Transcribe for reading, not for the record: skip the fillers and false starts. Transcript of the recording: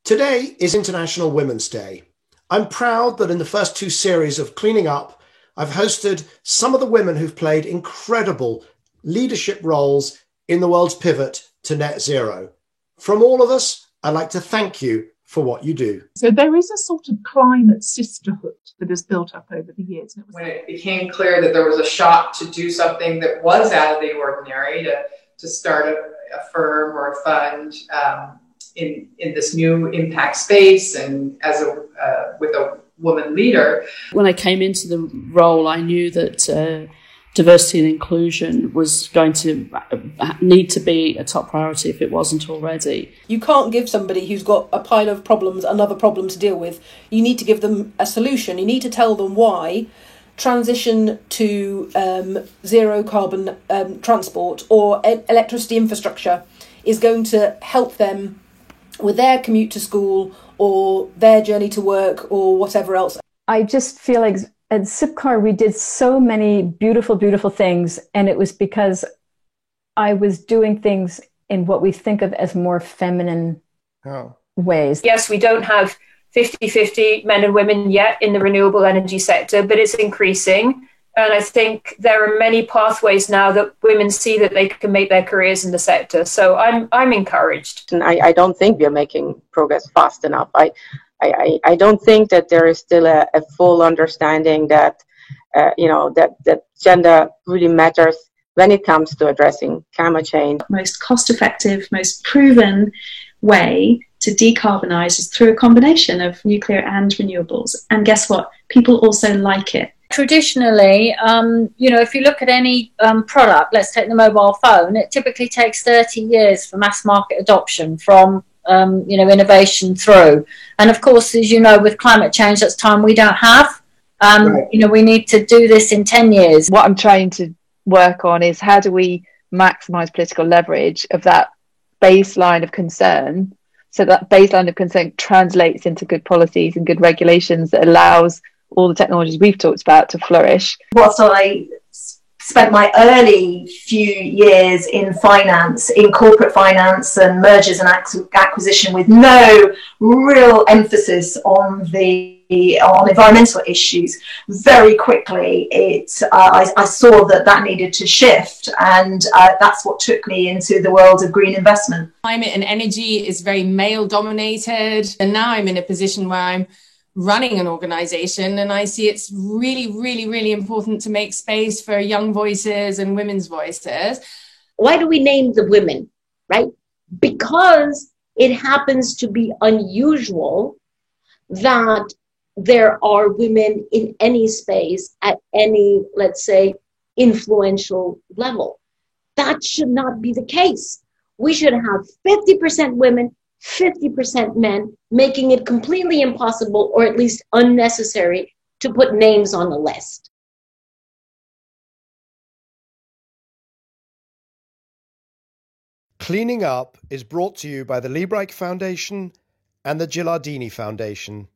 Today is International Women's Day. I'm proud that in the first two series of Cleaning Up, I've hosted some of the women who've played incredible leadership roles in the world's pivot to net zero. From all of us, I'd like to thank you for what you do. So there is a sort of climate sisterhood that has built up over the years. When it became clear that there was a shot to do something that was out of the ordinary, to start a firm or a fund in this new impact space, and as with a woman leader. When I came into the role, I knew that diversity and inclusion was going to need to be a top priority if it wasn't already. You can't give somebody who's got a pile of problems another problem to deal with. You need to give them a solution. You need to tell them why transition to zero carbon transport or electricity infrastructure is going to help them with their commute to school or their journey to work or whatever else. I just feel like at Zipcar, we did so many beautiful, beautiful things. And it was because I was doing things in what we think of as more feminine ways. Yes, we don't have 50-50 men and women yet in the renewable energy sector, but it's increasing. And I think there are many pathways now that women see that they can make their careers in the sector. So I'm encouraged. And I don't think we're making progress fast enough. I don't think that there is still a full understanding that that gender really matters when it comes to addressing climate change. Most cost-effective, most proven way to decarbonize is through a combination of nuclear and renewables. And guess what? People also like it. Traditionally, if you look at any product, let's take the mobile phone, it typically takes 30 years for mass market adoption from innovation through. And of course, as you know, with climate change, that's time we don't have. Right. We need to do this in 10 years. What I'm trying to work on is how do we maximize political leverage of that baseline of concern, so that baseline of concern translates into good policies and good regulations that allows all the technologies we've talked about to flourish. Whilst I spent my early few years in finance, in corporate finance and mergers and acquisition with no real emphasis on environmental issues, very quickly I saw that needed to shift, and that's what took me into the world of green investment. Climate and energy is very male dominated, and now I'm in a position where I'm running an organization, and I see it's really, really, really important to make space for young voices and women's voices. Why do we name the women, right? Because it happens to be unusual that there are women in any space at any, let's say, influential level. That should not be the case. We should have 50% women, 50% men, making it completely impossible, or at least unnecessary, to put names on the list. Cleaning Up is brought to you by the Liebreich Foundation and the Gilardini Foundation.